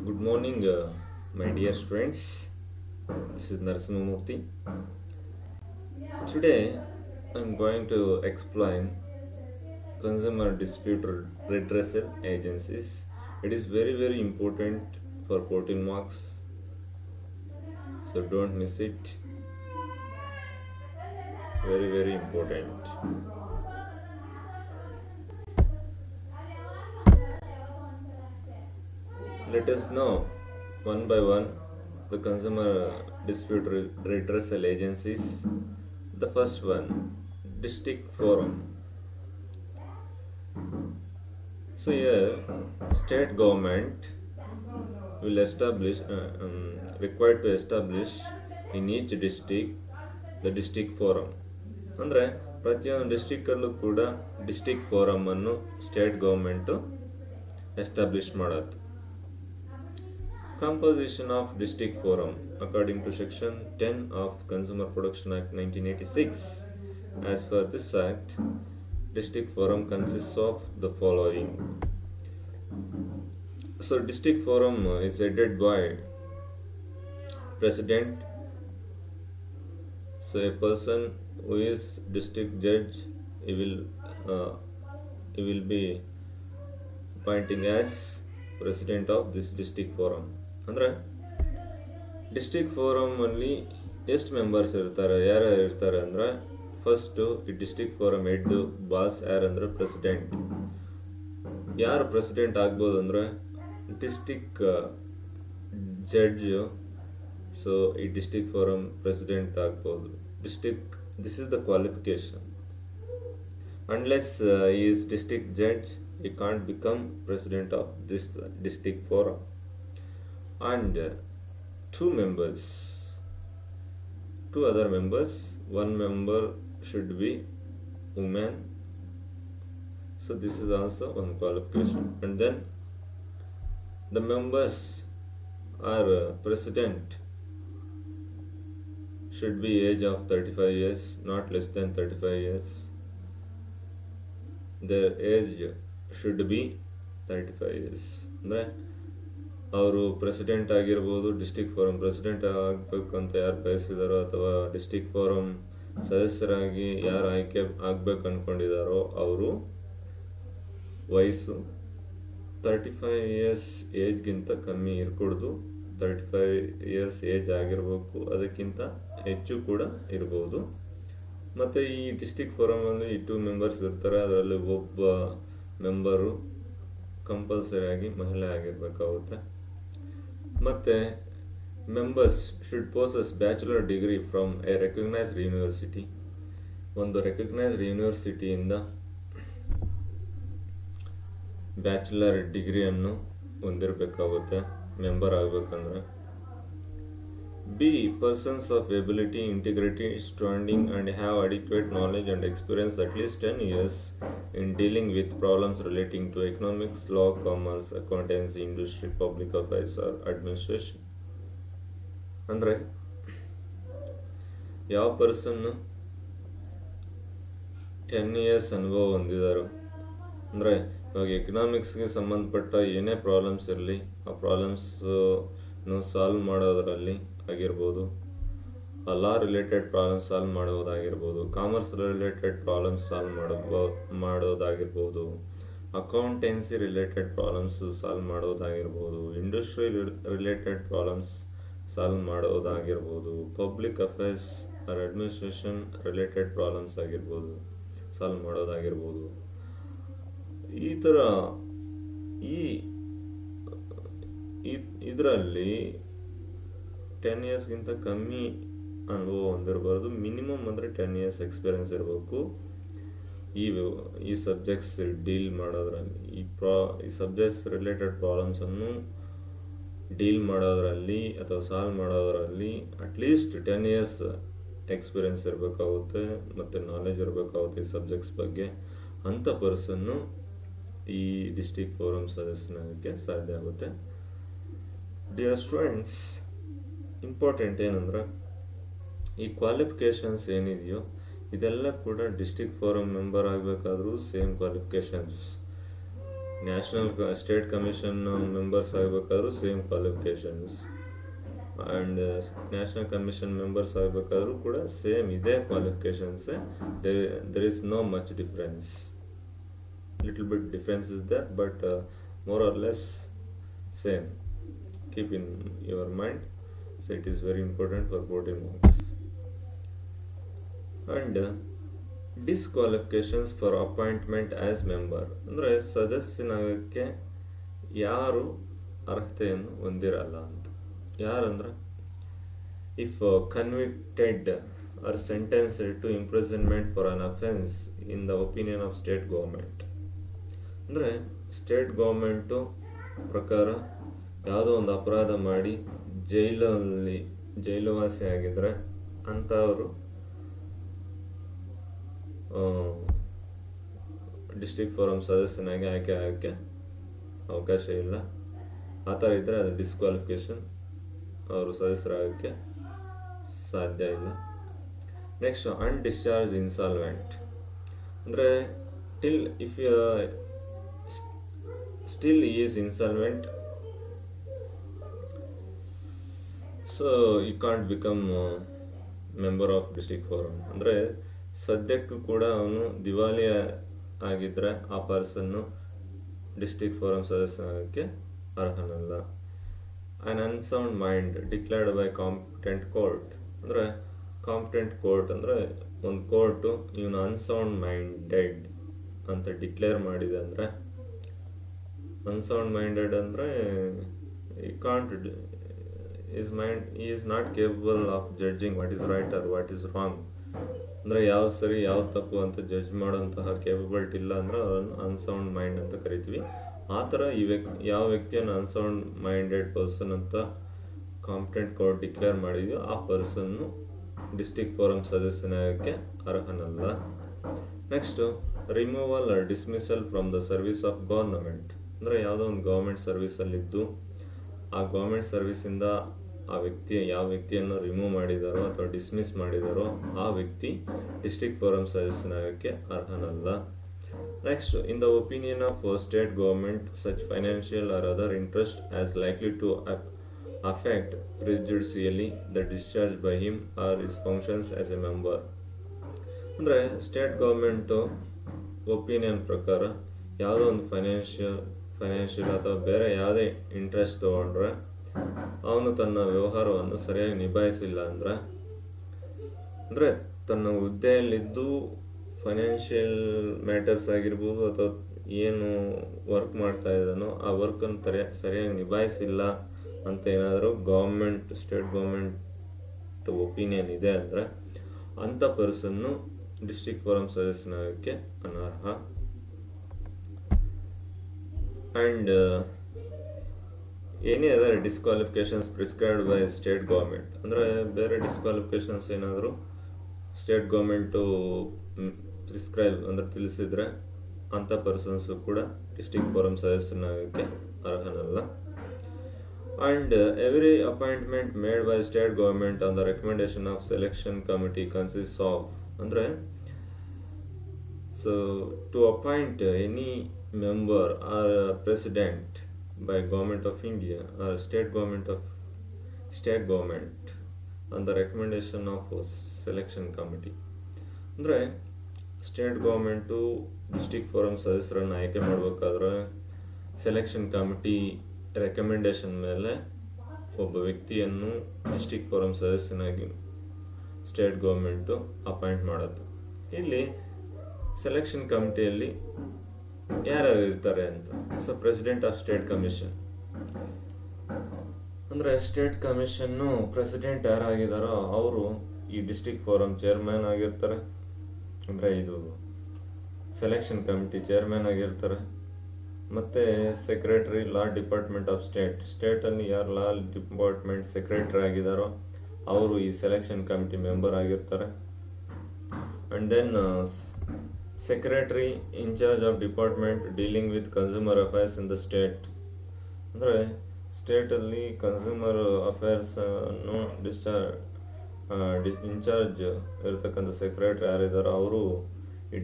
Good morning, my dear students. This is Narasimhamurthy. Today, I'm going to explain consumer dispute redressal agencies. It is very important for 14 marks, so don't miss it. Very important. Let us know one by one the consumer dispute redressal agencies. The first one, district forum. So here, state government will establish required to establish in each district the district forum. ಅಂದರೆ ಪ್ರತಿಯೊಂದು ಡಿಸ್ಟಿಕ್ಕಲ್ಲೂ ಕೂಡ district forum ಅನ್ನು state government establish ಮಾಡೋದು. Composition of district forum according to section 10 of Consumer Protection Act 1986. As per this act, district forum consists of the following. So district forum is headed by president. So a person who is district judge, he will be appointing as president of this district forum. ಅಂದರೆ district forum ಅಲ್ಲಿ ಎಷ್ಟು members ಇರ್ತಾರೆ, ಯಾರ್ಯಾರು ಇರ್ತಾರೆ ಅಂದರೆ first ಈ district forum head boss ಯಾರಂದ್ರೆ president. ಯಾರು ಪ್ರೆಸಿಡೆಂಟ್ ಆಗ್ಬೋದು ಅಂದರೆ ಡಿಸ್ಟ್ರಿಕ್ಟ್ ಜಡ್ಜು. ಸೊ ಈ ಡಿಸ್ಟ್ರಿಕ್ಟ್ ಫೋರಮ್ ಪ್ರೆಸಿಡೆಂಟ್ ಆಗ್ಬೋದು. This is the qualification. Unless is district judge, he can't become president of this district forum. And two other members, one member should be woman. So this is also one qualification. And then the members are president should be age of 35 years, not less than 35 years. Their age should be 35 years. ಅಂದರೆ ಅವರು president ಆಗಿರ್ಬೋದು. District forum president ಆಗಬೇಕಂತ ಯಾರು ಬಯಸಿದಾರೋ ಅಥವಾ district forum ಸದಸ್ಯರಾಗಿ ಯಾರು ಆಯ್ಕೆ ಆಗ್ಬೇಕು ಅಂದ್ಕೊಂಡಿದ್ದಾರೋ ಅವರು ವಯಸ್ಸು 35 ಇಯರ್ಸ್ ಏಜ್ಗಿಂತ ಕಮ್ಮಿ ಇರಕೂಡ್ದು. 35 ಇಯರ್ಸ್ ಏಜ್ ಆಗಿರಬೇಕು, ಅದಕ್ಕಿಂತ ಹೆಚ್ಚು ಕೂಡ ಇರ್ಬೋದು. ಮತ್ತು ಈ ಡಿಸ್ಟ್ರಿಕ್ಟ್ ಫೋರಮಲ್ಲಿ ಈ 2 ಮೆಂಬರ್ಸ್ ಇರ್ತಾರೆ. ಅದರಲ್ಲಿ ಒಬ್ಬ ಮೆಂಬರು ಕಂಪಲ್ಸರಿ ಆಗಿ ಮಹಿಳೆ ಆಗಿರಬೇಕಾಗುತ್ತೆ. ಮತ್ತು members should possess bachelor degree from A recognised university. ಒಂದು ರೆಕಗ್ನೈಸ್ಡ್ ಯೂನಿವರ್ಸಿಟಿಯಿಂದ ಬ್ಯಾಚುಲರ್ ಡಿಗ್ರಿಯನ್ನು ಹೊಂದಿರಬೇಕಾಗುತ್ತೆ ಮೆಂಬರ್ ಆಗಬೇಕಂದ್ರೆ. Be persons of ability, integrity, standing and have adequate knowledge and experience at least 10 years in dealing with problems relating to economics, law, commerce, accountancy, industry, public affairs or administration. ಅಂದರೆ ಯಾವ ಪರ್ಸನ್ನು 10 years ಅನುಭವ ಹೊಂದಿದಾರೋ, ಅಂದರೆ ಇವಾಗ ಎಕನಾಮಿಕ್ಸ್ಗೆ ಸಂಬಂಧಪಟ್ಟ ಏನೇ problems ಇರಲಿ ಆ ಪ್ರಾಬ್ಲಮ್ಸನ್ನು solve ಮಾಡೋದರಲ್ಲಿ ಆಗಿರ್ಬೋದು, ಲಾ ರಿಲೇಟೆಡ್ ಪ್ರಾಬ್ಲಮ್ಸ್ ಸಾಲ್ವ್ ಮಾಡೋದಾಗಿರ್ಬೋದು, ಕಾಮರ್ಸ್ ರಿಲೇಟೆಡ್ ಪ್ರಾಬ್ಲಮ್ಸ್ ಸಾಲ್ವ್ ಮಾಡೋದಾಗಿರ್ಬೋದು, ಅಕೌಂಟೆನ್ಸಿ ರಿಲೇಟೆಡ್ ಪ್ರಾಬ್ಲಮ್ಸ್ ಸಾಲ್ವ್ ಮಾಡೋದಾಗಿರ್ಬೋದು, ಇಂಡಸ್ಟ್ರಿ ರಿಲೇಟೆಡ್ ಪ್ರಾಬ್ಲಮ್ಸ್ ಸಾಲ್ವ್ ಮಾಡೋದಾಗಿರ್ಬೋದು, public affairs or administration related problems ಆಗಿರ್ಬೋದು ಸಾಲ್ವ್ ಮಾಡೋದಾಗಿರ್ಬೋದು. ಈ ಥರ ಇದರಲ್ಲಿ 10 ಇಯರ್ಸ್ಗಿಂತ ಕಮ್ಮಿ ಅನುಭವ ಹೊಂದಿರಬಾರ್ದು. ಮಿನಿಮಮ್ ಅಂದರೆ 10 ಇಯರ್ಸ್ ಎಕ್ಸ್ಪೀರಿಯನ್ಸ್ ಇರಬೇಕು ಈ ಸಬ್ಜೆಕ್ಟ್ಸ್ ಡೀಲ್ ಮಾಡೋದ್ರಲ್ಲಿ. ಈ ಸಬ್ಜೆಕ್ಟ್ಸ್ ರಿಲೇಟೆಡ್ ಪ್ರಾಬ್ಲಮ್ಸನ್ನು ಡೀಲ್ ಮಾಡೋದ್ರಲ್ಲಿ ಅಥವಾ ಸಾಲ್ವ್ ಮಾಡೋದ್ರಲ್ಲಿ ಅಟ್ಲೀಸ್ಟ್ 10 ಇಯರ್ಸ್ ಎಕ್ಸ್ಪೀರಿಯನ್ಸ್ ಇರಬೇಕಾಗುತ್ತೆ ಮತ್ತು ನಾಲೆಜ್ ಇರಬೇಕಾಗುತ್ತೆ ಈ ಸಬ್ಜೆಕ್ಟ್ಸ್ ಬಗ್ಗೆ. ಅಂಥ ಪರ್ಸನ್ನು ಈ ಡಿಸ್ಟ್ರಿಕ್ಟ್ ಫೋರಮ್ ಸದಸ್ಯನಾಗಕ್ಕೆ ಸಾಧ್ಯ ಆಗುತ್ತೆ. ಡಿಯರ್ ಸ್ಟೂಡೆಂಟ್ಸ್, ಇಂಪಾರ್ಟೆಂಟ್ ಏನಂದ್ರೆ ಈ ಕ್ವಾಲಿಫಿಕೇಷನ್ಸ್ ಏನಿದೆಯೋ ಇದೆಲ್ಲ ಕೂಡ ಡಿಸ್ಟ್ರಿಕ್ಟ್ ಫೋರಮ್ ಮೆಂಬರ್ ಆಗಬೇಕಾದ್ರೂ same qualifications. National state commission members ಆಗಬೇಕಾದ್ರೂ same qualifications, and national commission members ಆಗಬೇಕಾದ್ರೂ ಕೂಡ ಸೇಮ್ ಇದೇ qualifications. There is no much difference. Little bit difference is there, but more or less same. Keep in your mind. So it is very important for boarding marks. And disqualifications for appointment as member ಅಂದರೆ ಸದಸ್ಯನಾಗಕ್ಕೆ ಯಾರು ಅರ್ಹತೆಯನ್ನು ಹೊಂದಿರಲ್ಲ ಅಂತ. ಯಾರಂದ್ರೆ if convicted or sentenced to imprisonment for an offence in the opinion of state government. ಅಂದರೆ state government ಪ್ರಕಾರ ಯಾವುದೋ ಒಂದು ಅಪರಾಧ ಮಾಡಿ ಜೈಲುವಾಸಿ ಆಗಿದ್ರೆ ಅಂಥವರು ಡಿಸ್ಟ್ರಿಕ್ಟ್ ಫೋರಮ್ ಸದಸ್ಯನಾಗಿ ಆಯ್ಕೆ ಆಗೋಕ್ಕೆ ಅವಕಾಶ ಇಲ್ಲ. ಆ ಥರ ಇದ್ದರೆ ಅದು ಡಿಸ್ಕ್ವಾಲಿಫಿಕೇಶನ್, ಅವರು ಸದಸ್ಯರಾಗೋಕ್ಕೆ ಸಾಧ್ಯ ಇಲ್ಲ. ನೆಕ್ಸ್ಟ್ ಅನ್ಡಿಸ್ಚಾರ್ಜ್ ಇನ್ಸಾಲ್ವೆಂಟ್ ಅಂದರೆ till if still he is insolvent, so you can't become a member of district forum. ಅಂದರೆ ಸದ್ಯಕ್ಕೂ ಕೂಡ ಅವನು ದಿವಾಳಿ ಆಗಿದ್ದರೆ ಆ ಪರ್ಸನ್ನು ಡಿಸ್ಟ್ರಿಕ್ಟ್ ಫೋರಮ್ ಸದಸ್ಯನಾಗಕ್ಕೆ ಅರ್ಹನಲ್ಲ. An unsound mind declared by competent court ಅಂದರೆ ಕಾಂಪಿಟೆಂಟ್ ಕೋರ್ಟ್ ಅಂದರೆ ಒಂದು ಕೋರ್ಟು ಇವನು ಅನ್ಸೌಂಡ್ ಮೈಂಡೆಡ್ ಅಂತ ಡಿಕ್ಲೇರ್ ಮಾಡಿದೆ ಅಂದರೆ, ಅನ್ಸೌಂಡ್ ಮೈಂಡೆಡ್ ಅಂದರೆ is not capable of judging what is right or what is wrong. ಅಂದರೆ ಯಾವ್ದು ಸರಿ ಯಾವ್ದು ತಪ್ಪು ಅಂತ ಜಡ್ಜ್ ಮಾಡೋಂತಹ ಕೇಪಬಿಲಿಟಿ ಇಲ್ಲ ಅಂದರೆ ಅವರನ್ನು ಅನ್ಸೌಂಡ್ ಮೈಂಡ್ ಅಂತ ಕರಿತೀವಿ. ಆ ಥರ ಯಾವ ವ್ಯಕ್ತಿಯನ್ನು ಅನ್ಸೌಂಡ್ ಮೈಂಡೆಡ್ ಪರ್ಸನ್ ಅಂತ ಕಾಂಪಿಟೆಂಟ್ ಕೋರ್ಟ್ ಡಿಕ್ಲೇರ್ ಮಾಡಿದೆಯೋ ಆ ಪರ್ಸನ್ನು ಡಿಸ್ಟ್ರಿಕ್ಟ್ ಫೋರಮ್ ಸದಸ್ಯನಾಗಕ್ಕೆ ಅರ್ಹನಲ್ಲ. Next removal or dismissal from the service of government ಅಂದರೆ ಯಾವುದೋ ಒಂದು ಗೌರ್ಮೆಂಟ್ ಸರ್ವಿಸಲ್ಲಿದ್ದು ಆ ಗೌರ್ಮೆಂಟ್ ಸರ್ವಿಸಿಂದ ಯಾವ ವ್ಯಕ್ತಿಯನ್ನು ರಿಮೂವ್ ಮಾಡಿದಾರೋ ಅಥವಾ ಡಿಸ್ಮಿಸ್ ಮಾಡಿದಾರೋ ಆ ವ್ಯಕ್ತಿ ಡಿಸ್ಟ್ರಿಕ್ಟ್ ಫೋರಮ್ ಸದಸ್ಯನಾಗಕ್ಕೆ ಅರ್ಹನಲ್ಲ. Next, in the opinion of state government such financial or other interest as likely to affect prejudicially the discharge by him or his functions as a member. ಅಂದರೆ state government opinion ಪ್ರಕಾರ ಯಾವುದೋ ಒಂದು financial ಅಥವಾ ಬೇರೆ ಯಾವುದೇ interest ತೊಗೊಂಡ್ರೆ ಅವನು ತನ್ನ ವ್ಯವಹಾರವನ್ನು ಸರಿಯಾಗಿ ನಿಭಾಯಿಸಿಲ್ಲ ಅಂದರೆ ತನ್ನ ಹುದ್ದೆಯಲ್ಲಿದ್ದು ಫೈನಾನ್ಷಿಯಲ್ ಮ್ಯಾಟರ್ಸ್ ಆಗಿರ್ಬೋದು ಅಥವಾ ಏನು ವರ್ಕ್ ಮಾಡ್ತಾ ಇದ್ದಾನೋ ಆ ವರ್ಕನ್ನು ಸರಿಯಾಗಿ ನಿಭಾಯಿಸಿಲ್ಲ ಅಂತ ಏನಾದರೂ ಸ್ಟೇಟ್ ಗೌರ್ಮೆಂಟ್ ಒಪಿನಿಯನ್ ಇದೆ ಅಂದರೆ ಅಂಥ ಪರ್ಸನ್ನು ಡಿಸ್ಟ್ರಿಕ್ಟ್ ಫೋರಮ್ ಸದಸ್ಯನಾಗಕ್ಕೆ ಅನರ್ಹ. And any other disqualifications prescribed by state government ಅಂದರೆ ಬೇರೆ ಡಿಸ್ಕ್ವಾಲಿಫಿಕೇಶನ್ಸ್ ಏನಾದರೂ ಸ್ಟೇಟ್ ಗೌರ್ಮೆಂಟು ಪ್ರಿಸ್ಕ್ರೈಬ್ ಅಂದರೆ ತಿಳಿಸಿದರೆ ಅಂಥ ಪರ್ಸನ್ಸು ಕೂಡ ಡಿಸ್ಟ್ರಿಕ್ಟ್ ಫೋರಮ್ ಸದಸ್ಯನಾಗಕ್ಕೆ ಅರ್ಹನಲ್ಲ. And every appointment made by state government on the recommendation of selection committee consists of andre so to appoint any member or president by government of India or state government on the recommendation of selection committee andre state government district forum ಸದಸ್ಯರನ್ನು ಆಯ್ಕೆ ಮಾಡಬೇಕಾದ್ರೆ selection committee recommendation ಮೇಲೆ ಒಬ್ಬ ವ್ಯಕ್ತಿಯನ್ನು district forum ಸದಸ್ಯನಾಗಿ state government appoint ಮಾಡುತ್ತೆ. ಇಲ್ಲಿ selection ಕಮಿಟಿಯಲ್ಲಿ ಯಾರ್ಯಾರು ಇರ್ತಾರೆ ಅಂತ, so president of state commission ಅಂದರೆ ಸ್ಟೇಟ್ ಕಮಿಷನ್ನು ಪ್ರೆಸಿಡೆಂಟ್ ಯಾರಾಗಿದ್ದಾರೋ ಅವರು ಈ ಡಿಸ್ಟ್ರಿಕ್ಟ್ ಫೋರಮ್ ಚೇರ್ಮನ್ ಆಗಿರ್ತಾರೆ, ಅಂದರೆ ಇದು ಸೆಲೆಕ್ಷನ್ ಕಮಿಟಿ ಚೇರ್ಮನ್ ಆಗಿರ್ತಾರೆ. ಮತ್ತು ಸೆಕ್ರೆಟರಿ ಲಾ ಡಿಪಾರ್ಟ್ಮೆಂಟ್ ಆಫ್ ಸ್ಟೇಟಲ್ಲಿ ಯಾರು ಲಾ ಡಿಪಾರ್ಟ್ಮೆಂಟ್ ಸೆಕ್ರೆಟರಿ ಆಗಿದ್ದಾರೋ ಅವರು ಈ ಸೆಲೆಕ್ಷನ್ ಕಮಿಟಿ ಮೆಂಬರ್ ಆಗಿರ್ತಾರೆ. And then secretary in charge of department dealing with consumer affairs in the state ಅಂದರೆ ಸ್ಟೇಟಲ್ಲಿ ಕನ್ಸ್ಯೂಮರ್ ಅಫೇರ್ಸನ್ನು ಇನ್ಚಾರ್ಜ್ ಇರತಕ್ಕಂಥ ಸೆಕ್ರೆಟರಿ ಯಾರಿದ್ದಾರೋ ಅವರು ಈ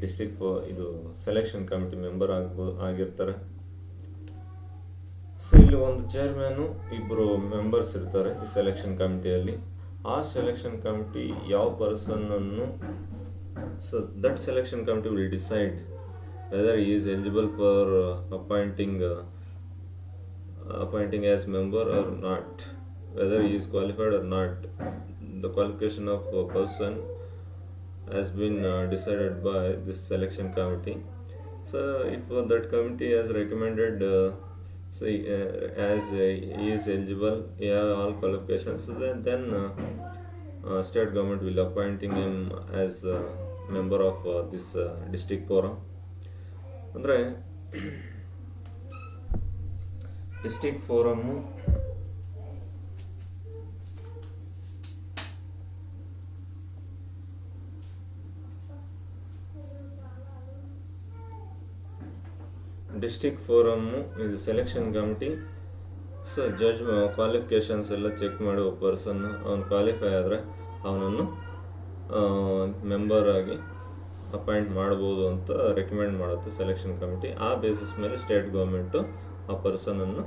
ಇದು ಸೆಲೆಕ್ಷನ್ ಕಮಿಟಿ ಮೆಂಬರ್ ಆಗಿರ್ತಾರೆ. ಸೊ ಇಲ್ಲಿ ಒಂದು ಚೇರ್ಮನ್ನು ಇಬ್ಬರು ಮೆಂಬರ್ಸ್ ಇರ್ತಾರೆ ಈ ಸೆಲೆಕ್ಷನ್ ಕಮಿಟಿಯಲ್ಲಿ. ಆ ಸೆಲೆಕ್ಷನ್ ಕಮಿಟಿ ಯಾವ ಪರ್ಸನ್ ಅನ್ನು, so that selection committee will decide whether he is eligible for appointing as member or not, whether he is qualified or not. The qualification of a person has been decided by this selection committee. So if that committee has recommended as he is eligible, all qualifications, so then state government will appointing him as a member of this district forum. ಅಂದರೆ district ಫೋರಮ್ಮು ಇದು selection committee. So judge qualifications ಎಲ್ಲ check ಮಾಡಿ ಒಬ್ಬ person ಅವನು qualify ಆದರೆ ಅವನನ್ನು member ಆಗಿ appoint ಮಾಡ್ಬೋದು ಅಂತ ರೆಕಮೆಂಡ್ ಮಾಡುತ್ತೆ ಸೆಲೆಕ್ಷನ್ ಕಮಿಟಿ. ಆ ಬೇಸಿಸ್ ಮೇಲೆ ಸ್ಟೇಟ್ ಗೌರ್ಮೆಂಟು ಆ ಪರ್ಸನನ್ನು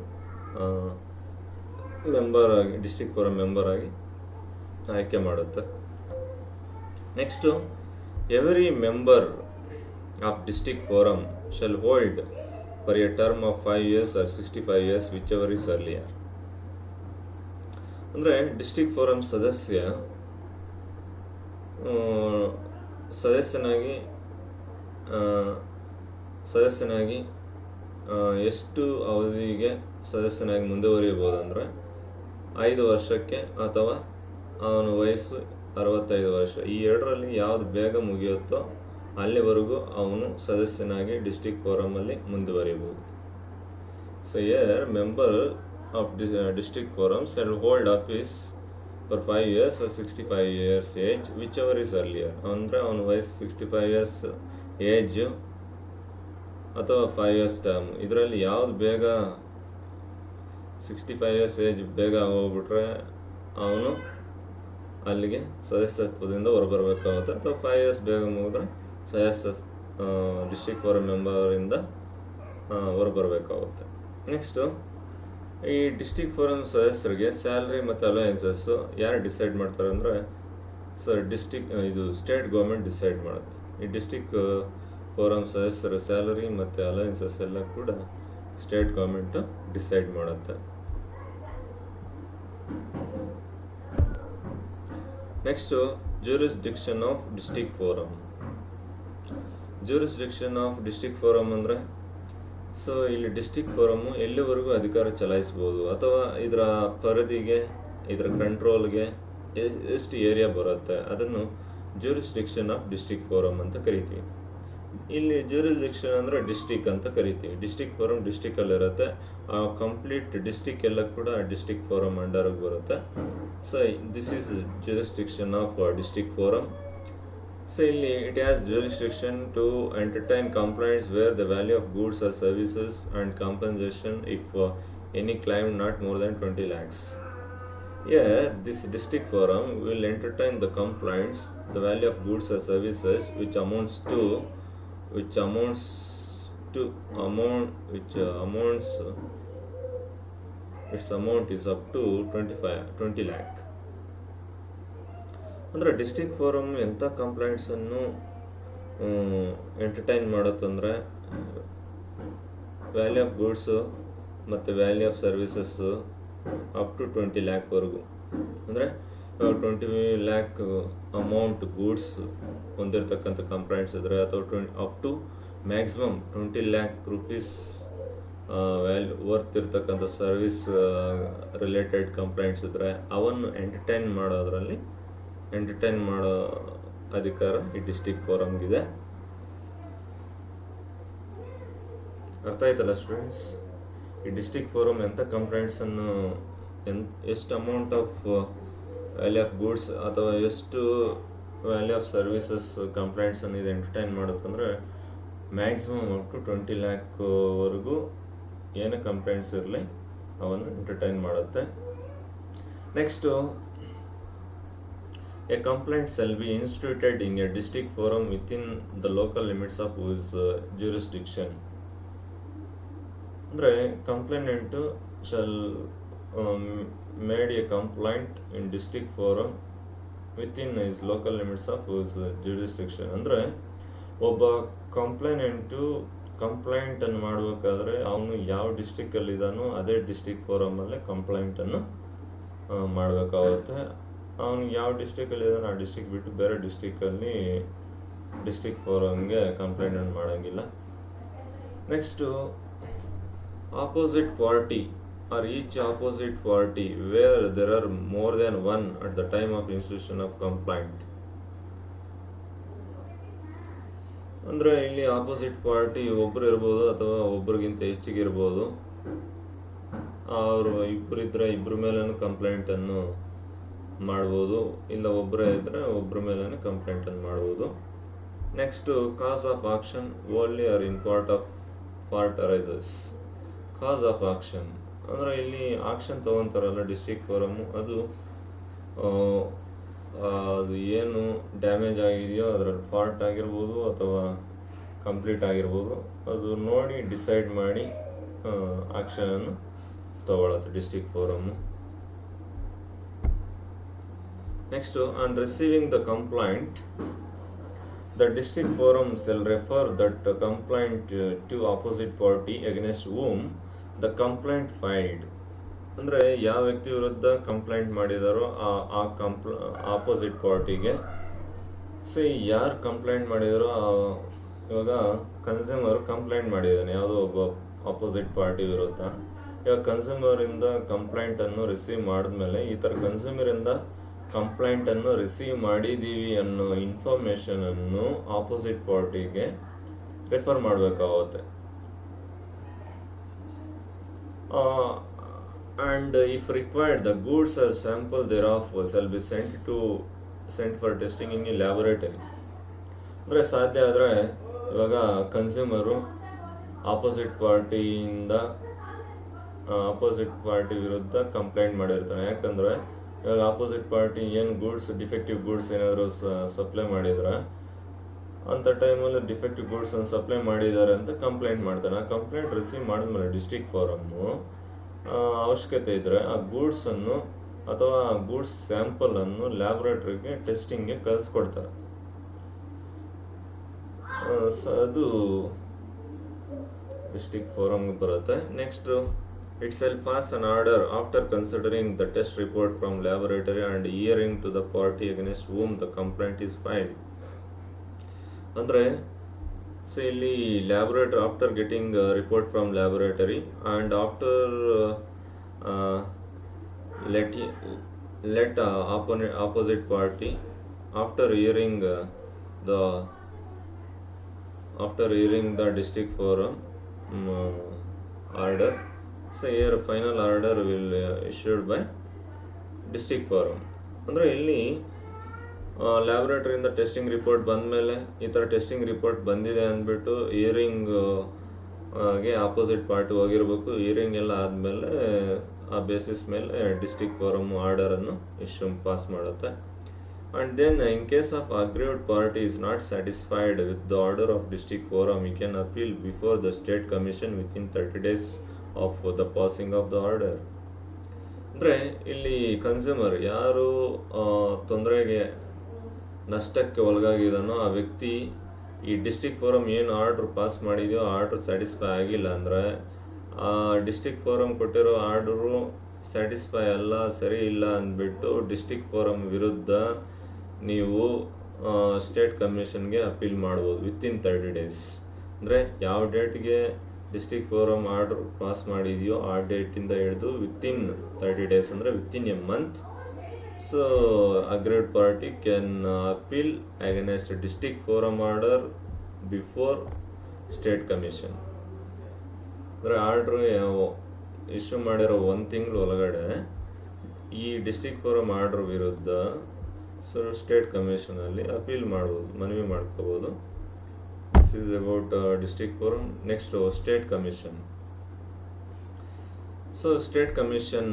ಮೆಂಬರ್ ಆಗಿ, ಡಿಸ್ಟ್ರಿಕ್ಟ್ ಫೋರಮ್ ಮೆಂಬರ್ ಆಗಿ ಆಯ್ಕೆ ಮಾಡುತ್ತೆ. Next, every member of district forum shall hold for A term of 5 years or 65 years, which ever is earlier. ಅಂದರೆ ಡಿಸ್ಟ್ರಿಕ್ಟ್ ಫೋರಮ್ ಸದಸ್ಯನಾಗಿ ಎಷ್ಟು ಅವಧಿಗೆ ಸದಸ್ಯನಾಗಿ ಮುಂದುವರಿಯಬಹುದು ಅಂದರೆ 5 ವರ್ಷಕ್ಕೆ ಅಥವಾ ಅವನ ವಯಸ್ಸು 65 ವರ್ಷ. ಈ ಎರಡರಲ್ಲಿ ಯಾವುದು ಬೇಗ ಮುಗಿಯುತ್ತೋ ಅಲ್ಲಿವರೆಗೂ ಅವನು ಸದಸ್ಯನಾಗಿ ಡಿಸ್ಟ್ರಿಕ್ಟ್ ಫೋರಮಲ್ಲಿ ಮುಂದುವರಿಯಬಹುದು. So here member of district forum shall hold office for 5 years or 65 years age, whichever is earlier. ಅಂದರೆ ಅವನ ವಯಸ್ಸು 65 years ಏಜ್ ಅಥವಾ 5 years ಟರ್ಮ್. ಇದರಲ್ಲಿ ಯಾವ್ದು ಬೇಗ 65 years ಏಜ್ ಬೇಗ ಹೋಗ್ಬಿಟ್ರೆ ಅವನು ಅಲ್ಲಿಗೆ ಸದಸ್ಯತ್ವದಿಂದ ಹೊರಬರಬೇಕಾಗುತ್ತೆ, ಅಥವಾ 5 years ಬೇಗ ಮುಗಿದ್ರೆ ಡಿಸ್ಟ್ರಿಕ್ಟ್ ಫೋರಮ್ ಮೆಂಬರಿಂದ ಹೊರಬರಬೇಕಾಗುತ್ತೆ. ನೆಕ್ಸ್ಟು, ಈ ಡಿಸ್ಟ್ರಿಕ್ಟ್ ಫೋರಮ್ ಸದಸ್ಯರಿಗೆ ಸ್ಯಾಲ್ರಿ ಮತ್ತು ಅಲೋಯನ್ಸಸ್ಸು ಯಾರು ಡಿಸೈಡ್ ಮಾಡ್ತಾರೆ ಅಂದರೆ ಇದು ಸ್ಟೇಟ್ ಗೌರ್ಮೆಂಟ್ ಡಿಸೈಡ್ ಮಾಡುತ್ತೆ. ಈ ಡಿಸ್ಟ್ರಿಕ್ಟ್ ಫೋರಮ್ ಸದಸ್ಯರ ಸ್ಯಾಲರಿ ಮತ್ತು ಅಲೋಯನ್ಸಸ್ ಎಲ್ಲ ಕೂಡ ಸ್ಟೇಟ್ ಗೌರ್ಮೆಂಟು ಡಿಸೈಡ್ ಮಾಡುತ್ತೆ. Next, jurisdiction of district forum. Jurisdiction of district forum ಅಂದರೆ, ಸೊ ಇಲ್ಲಿ ಡಿಸ್ಟ್ರಿಕ್ಟ್ ಫೋರಮ್ಮು ಎಲ್ಲಿವರೆಗೂ ಅಧಿಕಾರ ಚಲಾಯಿಸ್ಬೋದು ಅಥವಾ ಇದರ ಪರಿಧಿಗೆ, ಇದರ ಕಂಟ್ರೋಲ್ಗೆ ಎಷ್ಟು ಏರಿಯಾ ಬರುತ್ತೆ ಅದನ್ನು ಜ್ಯೂರಿಸ್ಡಿಕ್ಷನ್ ಆಫ್ ಡಿಸ್ಟ್ರಿಕ್ಟ್ ಫೋರಮ್ ಅಂತ ಕರಿತೀವಿ. ಇಲ್ಲಿ ಜ್ಯೂರಿಸ್ಡಿಕ್ಷನ್ ಅಂದರೆ ಡಿಸ್ಟ್ರಿಕ್ಟ್ ಅಂತ ಕರಿತೀವಿ. ಡಿಸ್ಟ್ರಿಕ್ಟ್ ಫೋರಮ್ ಡಿಸ್ಟ್ರಿಕ್ಟಲ್ಲಿರುತ್ತೆ, ಕಂಪ್ಲೀಟ್ ಡಿಸ್ಟ್ರಿಕ್ಟ್ ಎಲ್ಲ ಕೂಡ ಡಿಸ್ಟ್ರಿಕ್ಟ್ ಫೋರಮ್ ಅಂಡರ್ಗೆ ಬರುತ್ತೆ. So this is jurisdiction of district forum. So it has jurisdiction to entertain complaints where the value of goods or services and compensation if any claim not more than 20 lakhs. Here, this district forum will entertain the complaints, the value of goods or services which amounts its amount is up to 20 lakh. ಅಂದರೆ district forum ಎಂಥ ಕಂಪ್ಲೇಂಟ್ಸನ್ನು entertain ಮಾಡುತ್ತಂದರೆ value of goods ಮತ್ತು value of services up to 20 ಲ್ಯಾಕ್ವರೆಗೂ. ಅಂದರೆ 20 lakh amount goods ಹೊಂದಿರತಕ್ಕಂಥ complaints ಇದ್ದರೆ, ಅಥವಾ up to maximum 20 lakh rupees worth ಇರ್ತಕ್ಕಂಥ ಸರ್ವಿಸ್ ರಿಲೇಟೆಡ್ ಕಂಪ್ಲೇಂಟ್ಸ್ ಇದ್ದರೆ ಅವನ್ನು ಎಂಟರ್ಟೈನ್ ಮಾಡೋ ಅಧಿಕಾರ ಈ ಡಿಸ್ಟ್ರಿಕ್ಟ್ ಫೋರಮ್ಗಿದೆ. ಅರ್ಥ ಆಯ್ತಲ್ಲ ಸ್ಟೂಡೆಂಟ್ಸ್? ಈ ಡಿಸ್ಟ್ರಿಕ್ಟ್ ಫೋರಮ್ ಎಂಥ ಕಂಪ್ಲೇಂಟ್ಸನ್ನು ಎಷ್ಟು amount of value of goods ಅಥವಾ ಎಷ್ಟು ವ್ಯಾಲ್ಯೂ ಆಫ್ ಸರ್ವಿಸಸ್ ಕಂಪ್ಲೇಂಟ್ಸನ್ನು ಇದು ಎಂಟರ್ಟೈನ್ ಮಾಡುತ್ತಂದರೆ ಮ್ಯಾಕ್ಸಿಮಮ್ ಅಪ್ ಟು 20 lakh ಏನು ಕಂಪ್ಲೇಂಟ್ಸ್ ಇರಲಿ ಅವನ್ನು ಎಂಟರ್ಟೈನ್ ಮಾಡುತ್ತೆ. Next, a complaint shall be instituted in a district forum within the local limits of whose jurisdiction. ಅಂದರೆ complainant shall made a complaint in district forum within is local limits of is jurisdiction. ಅಂದರೆ ಒಬ್ಬ ಕಂಪ್ಲೇಂಟನ್ನು ಮಾಡಬೇಕಾದ್ರೆ ಅವನು ಯಾವ ಡಿಸ್ಟಿಕ್ಕಲ್ಲಿದ್ದಾನೋ ಅದೇ district ಫೋರಮಲ್ಲೇ ಕಂಪ್ಲೇಂಟನ್ನು ಮಾಡಬೇಕಾಗುತ್ತೆ. ಅವನು ಯಾವ ಡಿಸ್ಟ್ರಿಕ್ಕಲ್ಲಿದ್ದಾನೋ ಆ ಡಿಸ್ಟ್ರಿಕ್ಟ್ ಬಿಟ್ಟು ಬೇರೆ ಡಿಸ್ಟ್ರಿಕ್ಕಲ್ಲಿ ಡಿಸ್ಟ್ರಿಕ್ಟ್ ಫೋರಮ್ಗೆ ಕಂಪ್ಲೇಂಟನ್ನು ಮಾಡೋಂಗಿಲ್ಲ. Next opposite party or each opposite party where there are more than one at the time of institution of complaint. ಅಂದರೆ ಇಲ್ಲಿ ಆಪೋಸಿಟ್ ಪಾರ್ಟಿ ಒಬ್ಬರು ಇರ್ಬೋದು ಅಥವಾ ಒಬ್ರಿಗಿಂತ ಹೆಚ್ಚಿಗೆ ಇರ್ಬೋದು. ಅವರು ಇಬ್ಬರಿದ್ರೆ ಇಬ್ಬರ ಮೇಲೂ ಕಂಪ್ಲೇಂಟನ್ನು ಮಾಡ್ಬೋದು, ಇಲ್ಲ ಒಬ್ಬರೇ ಇದ್ದರೆ ಒಬ್ಬರ ಮೇಲೇ ಕಂಪ್ಲೇಂಟನ್ನು ಮಾಡ್ಬೋದು. Next cause of action only or in part arises. Cause of action ಅಂದರೆ ಇಲ್ಲಿ ಆಕ್ಷನ್ ತೊಗೊತಾರಲ್ಲ ಡಿಸ್ಟ್ರಿಕ್ಟ್ ಫೋರಮ್ಮು, ಅದು ಏನು ಡ್ಯಾಮೇಜ್ ಆಗಿದೆಯೋ ಅದರಲ್ಲಿ ಫಾಲ್ಟ್ ಆಗಿರ್ಬೋದು ಅಥವಾ ಕಂಪ್ಲೀಟ್ ಆಗಿರ್ಬೋದು, ಅದು ನೋಡಿ ಡಿಸೈಡ್ ಮಾಡಿ ಆಕ್ಷನನ್ನು ತಗೊಳ್ಳೋದು district forum. Next on receiving the complaint the district forum shall refer that complaint to opposite party against whom the complaint filed. ಅಂದರೆ ಯಾವ ವ್ಯಕ್ತಿ ವಿರುದ್ಧ ಕಂಪ್ಲೇಂಟ್ ಮಾಡಿದಾರೋ ಆ ಆಪೋಸಿಟ್ ಪಾರ್ಟಿಗೆ ಯಾರು ಕಂಪ್ಲೇಂಟ್ ಮಾಡಿದಾರೋ ಇವಾಗ ಕನ್ಸ್ಯೂಮರ್ ಕಂಪ್ಲೇಂಟ್ ಮಾಡಿದ್ದಾನೆ ಯಾವುದೋ ಒಬ್ಬ ಆಪೋಸಿಟ್ ಪಾರ್ಟಿ ವಿರುದ್ಧ. ಇವಾಗ ಕನ್ಸ್ಯೂಮರಿಂದ ಕಂಪ್ಲೇಂಟನ್ನು ರಿಸೀವ್ ಮಾಡಿದ್ಮೇಲೆ ಈ ಥರ ಕನ್ಸ್ಯೂಮರಿಂದ ಕಂಪ್ಲೇಂಟನ್ನು ರಿಸೀವ್ ಮಾಡಿದ್ದೀವಿ ಅನ್ನೋ ಇನ್ಫಾರ್ಮೇಷನನ್ನು ಆಪೋಸಿಟ್ ಪಾರ್ಟಿಗೆ ರೆಫರ್ ಮಾಡಬೇಕಾಗುತ್ತೆ. And if required the goods or sample thereof shall be sent for testing in laboratory. ಅಂದರೆ ಸಾಧ್ಯ ಆದರೆ ಇವಾಗ ಕನ್ಸ್ಯೂಮರು ಆಪೋಸಿಟ್ ಪಾರ್ಟಿ ವಿರುದ್ಧ ಕಂಪ್ಲೇಂಟ್ ಮಾಡಿರ್ತಾನೆ. ಯಾಕಂದರೆ ಇವಾಗ ಆಪೋಸಿಟ್ ಪಾರ್ಟಿ ಏನು ಡಿಫೆಕ್ಟಿವ್ ಗೂಡ್ಸ್ ಏನಾದರೂ ಸಪ್ಲೈ ಮಾಡಿದ್ರೆ ಅಂಥ ಟೈಮಲ್ಲಿ ಡಿಫೆಕ್ಟಿವ್ ಗೂಡ್ಸನ್ನು ಸಪ್ಲೈ ಮಾಡಿದ್ದಾರೆ ಅಂತ ಕಂಪ್ಲೇಂಟ್ ಮಾಡ್ತಾನೆ. ಆ ಕಂಪ್ಲೇಂಟ್ ರಿಸೀವ್ ಮಾಡಿದ್ಮೇಲೆ ಡಿಸ್ಟ್ರಿಕ್ಟ್ ಫೋರಮ್ಮು ಅವಶ್ಯಕತೆ ಇದ್ದರೆ ಆ ಗೂಡ್ಸನ್ನು ಅಥವಾ ಆ ಗೂಡ್ಸ್ ಸ್ಯಾಂಪಲನ್ನು ಲ್ಯಾಬೊರೇಟ್ರಿಗೆ ಟೆಸ್ಟಿಂಗ್ಗೆ ಕಳಿಸ್ಕೊಡ್ತಾರೆ. ಅದು ಡಿಸ್ಟ್ರಿಕ್ಟ್ ಫೋರಮ್ಗೆ ಬರುತ್ತೆ. Next it shall pass an order after considering the test report from laboratory and hearing to the party against whom the complaint is filed. ಅಂದರೆ ಇಲ್ಲಿ laboratory after getting report from laboratory and after let opposite party after hearing the district forum order. So here final order will issued by district forum. ಅಂದರೆ ಇಲ್ಲಿ ಲ್ಯಾಬೊರೇಟರಿಯಿಂದ testing report ಬಂದಮೇಲೆ ಈ ಥರ testing report ಬಂದಿದೆ ಅಂದ್ಬಿಟ್ಟು ಹಿಯರಿಂಗ್ಗೆ ಆಪೋಸಿಟ್ ಪಾರ್ಟಿ ಹೋಗಿರಬೇಕು. Hearing ಎಲ್ಲ ಆದಮೇಲೆ ಆ ಬೇಸಿಸ್ ಮೇಲೆ ಡಿಸ್ಟ್ರಿಕ್ಟ್ ಫೋರಮ್ ಆರ್ಡರನ್ನು ಪಾಸ್ ಮಾಡುತ್ತೆ. And then in case of aggrieved party is not satisfied with the order of district forum you can appeal before the state commission within 30 days of the passing of the order. ಅಂದರೆ ಇಲ್ಲಿ consumer ಯಾರು ನಷ್ಟಕ್ಕೆ ಒಳಗಾಗಿದ್ದಾನೋ ಆ ವ್ಯಕ್ತಿ ಈ district forum ಏನು order pass ಮಾಡಿದೆಯೋ ಆ ಆರ್ಡ್ರ್ ಸ್ಯಾಟಿಸ್ಫೈ ಆಗಿಲ್ಲ ಅಂದರೆ ಆ ಡಿಸ್ಟ್ರಿಕ್ಟ್ ಫೋರಮ್ ಕೊಟ್ಟಿರೋ ಆರ್ಡ್ರು ಸ್ಯಾಟಿಸ್ಫೈ ಅಲ್ಲ, ಸರಿ ಇಲ್ಲ ಅಂದ್ಬಿಟ್ಟು ಡಿಸ್ಟ್ರಿಕ್ಟ್ ಫೋರಮ್ ವಿರುದ್ಧ ನೀವು ಸ್ಟೇಟ್ ಕಮಿಷನ್ಗೆ ಅಪೀಲ್ ಮಾಡ್ಬೋದು ವಿತಿನ್ 30 days. ಅಂದರೆ ಯಾವ ಡೇಟ್ಗೆ ಡಿಸ್ಟ್ರಿಕ್ಟ್ ಫೋರಮ್ ಆರ್ಡರ್ ಪಾಸ್ ಮಾಡಿದೆಯೋ ಆ ಡೇಟಿಂದ ಹಿಡಿದು ವಿತಿನ್ 30 days ಅಂದರೆ within A month. So agreed party can appeal against district forum order before state commission. ಅಂದರೆ ಆರ್ಡ್ರು ಇಶ್ಯೂ ಮಾಡಿರೋ 1 ತಿಂಗಳು ಒಳಗಡೆ ಈ ಡಿಸ್ಟ್ರಿಕ್ಟ್ ಫೋರಮ್ ಆರ್ಡರ್ ವಿರುದ್ಧ ಸ್ಟೇಟ್ ಕಮಿಷನಲ್ಲಿ ಅಪೀಲ್ ಮಾಡ್ಬೋದು, ಮನವಿ ಮಾಡ್ಕೋಬೋದು. This is about district forum. Next, state commission. So state commission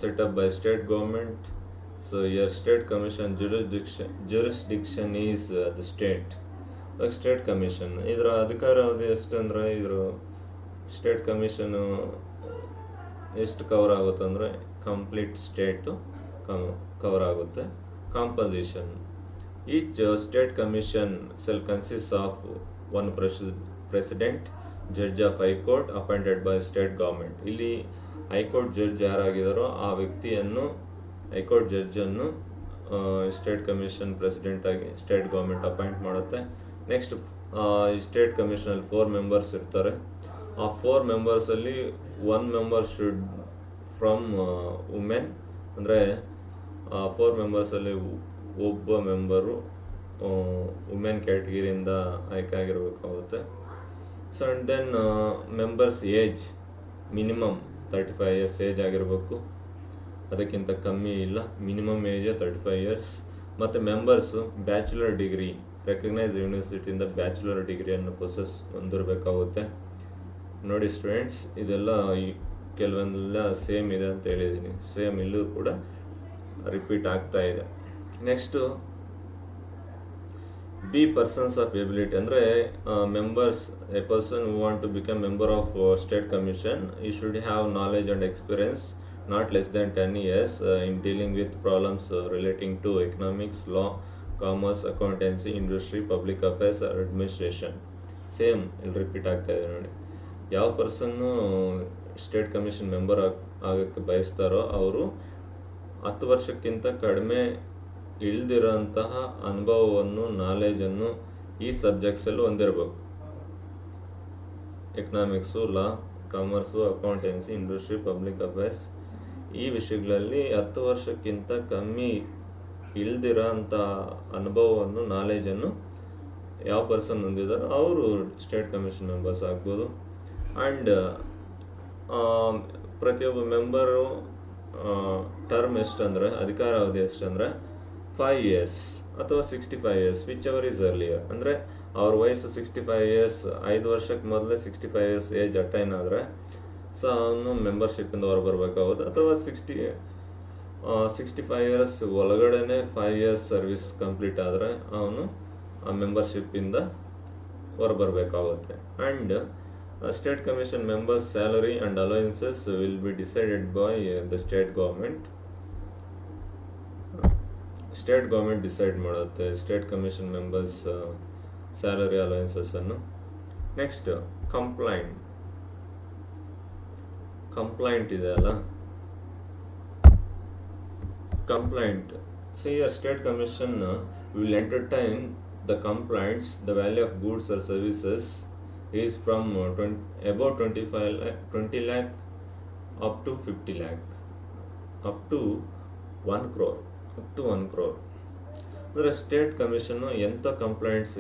set up by state government. So your state commission jurisdiction is the state. Like state commission, ಇದರ ಅಧಿಕಾರ ಅವಧಿ ಎಷ್ಟು ಅಂದರೆ ಇದ್ರ ಸ್ಟೇಟ್ ಕಮಿಷನು ಎಷ್ಟು ಕವರ್ ಆಗುತ್ತೆ ಅಂದರೆ ಕಂಪ್ಲೀಟ್ ಸ್ಟೇಟು ಕವರ್ ಆಗುತ್ತೆ. Composition: each state commission cell consist of one president, judge of high court appointed by state government. ಇಲ್ಲಿ ಹೈಕೋರ್ಟ್ ಜಡ್ಜ್ ಯಾರಾಗಿದ್ದಾರೋ ಆ ವ್ಯಕ್ತಿಯನ್ನು, ಹೈಕೋರ್ಟ್ ಜಡ್ಜನ್ನು ಸ್ಟೇಟ್ ಕಮಿಷನ್ ಪ್ರೆಸಿಡೆಂಟ್ ಆಗಿ ಸ್ಟೇಟ್ ಗೌರ್ಮೆಂಟ್ ಅಪಾಯಿಂಟ್ ಮಾಡುತ್ತೆ. ನೆಕ್ಸ್ಟ್ ಈ ಸ್ಟೇಟ್ ಕಮಿಷನಲ್ಲಿ 4 ಮೆಂಬರ್ಸ್ ಇರ್ತಾರೆ. ಆ 4 ಮೆಂಬರ್ಸಲ್ಲಿ 1 ಮೆಂಬರ್ ಶುಡ್ ಫ್ರಮ್ ವುಮೆನ್, ಅಂದರೆ 4 ಮೆಂಬರ್ಸಲ್ಲಿ ಒಬ್ಬ ಮೆಂಬರು ವುಮೆನ್ ಕ್ಯಾಟಗಿರಿಯಿಂದ ಆಯ್ಕೆ ಆಗಿರಬೇಕಾಗುತ್ತೆ. So and then members age minimum 35 years age ಆಗಿರಬೇಕು, ಅದಕ್ಕಿಂತ ಕಮ್ಮಿ ಇಲ್ಲ. Minimum age 35 years. ಮತ್ತು ಮೆಂಬರ್ಸು ಬ್ಯಾಚುಲರ್ ಡಿಗ್ರಿ, ರೆಕಗ್ನೈಸ್ ಯೂನಿವರ್ಸಿಟಿಯಿಂದ ಬ್ಯಾಚುಲರ್ ಡಿಗ್ರಿಯನ್ನು ಹೊಂದಿರಬೇಕಾಗುತ್ತೆ. ನೋಡಿ ಸ್ಟೂಡೆಂಟ್ಸ್, ಇದೆಲ್ಲ ಕೆಲವೊಂದೆಲ್ಲ ಸೇಮ್ ಇದೆ ಅಂತ ಹೇಳಿದ್ದೀನಿ. ಸೇಮ್ ಇಲ್ಲೂ ಕೂಡ ರಿಪೀಟ್ ಆಗ್ತಾ ಇದೆ. Next be persons of ability, ಅಂದರೆ members, a person who want to become member of state commission, ಈ should have knowledge and experience not less than 10 years in dealing with problems relating to economics, law, commerce, accountancy, industry, public affairs or administration. Same ಇಲ್ಲಿ repeat ಆಗ್ತಾ ಇದೆ ನೋಡಿ. ಯಾವ ಪರ್ಸನ್ನು state commission member ಆಗೋಕ್ಕೆ ಬಯಸ್ತಾರೋ ಅವರು 10 ವರ್ಷಕ್ಕಿಂತ ಕಡಿಮೆ ಇಳ್ದಿರೋಂತಹ ಅನುಭವವನ್ನು, ನಾಲೆಜನ್ನು ಈ ಸಬ್ಜೆಕ್ಟ್ಸಲ್ಲಿ ಹೊಂದಿರಬೇಕು. Economics, law, commerce, accountancy, industry, public affairs, ಈ ವಿಷಯಗಳಲ್ಲಿ 10 ವರ್ಷಕ್ಕಿಂತ ಕಮ್ಮಿ ಇಳ್ದಿರೋ ಅಂಥ ಅನುಭವವನ್ನು, ನಾಲೆಜನ್ನು ಯಾವ ಪರ್ಸನ್ ಹೊಂದಿದಾರೋ ಅವರು ಸ್ಟೇಟ್ ಕಮಿಷನ್ ಮೆಂಬರ್ಸ್ ಆಗ್ಬೋದು. ಆ್ಯಂಡ್ ಪ್ರತಿಯೊಬ್ಬ ಮೆಂಬರು ಟರ್ಮ್ ಎಷ್ಟಂದರೆ, ಅಧಿಕಾರಾವಧಿ ಎಷ್ಟಂದರೆ 5 ಇಯರ್ಸ್ ಅಥವಾ 65 years, which ever is earlier. ಅಂದರೆ ಅವ್ರ ವಯಸ್ಸು 65 ಇಯರ್ಸ್, 5 ವರ್ಷಕ್ಕೆ ಮೊದಲೇ 65 ಇಯರ್ಸ್ ಏಜ್ ಅಟೈನ್ ಆದರೆ ಸೊ ಅವನು ಮೆಂಬರ್ಶಿಪ್ಪಿಂದ ಹೊರ ಬರಬೇಕಾಗುತ್ತೆ. ಅಥವಾ 65 ಇಯರ್ಸ್ ಒಳಗಡೆನೆ 5 ಇಯರ್ಸ್ ಸರ್ವಿಸ್ ಕಂಪ್ಲೀಟ್ ಆದರೆ ಅವನು ಆ ಮೆಂಬರ್ಶಿಪ್ಪಿಂದ ಹೊರ ಬರಬೇಕಾಗುತ್ತೆ. And state commission members salary and allowances will be decided by the state government. State government decide ಮಾಡುತ್ತೆ ಸ್ಟೇಟ್ ಕಮಿಷನ್ ಮೆಂಬರ್ಸ್ ಸ್ಯಾಲರಿ ಅಲೋಯನ್ಸಸ್ಸನ್ನು. ನೆಕ್ಸ್ಟ್ ಕಂಪ್ಲೈಂಟ್ ಇದೆ ಅಲ್ಲ, complaint. See, a state commission will entertain the complaints. The value of goods or services is from about 20 lakh up to 50 lakh, up to 1 crore, ಅಂದರೆ state commission ಎಂಥ complaints,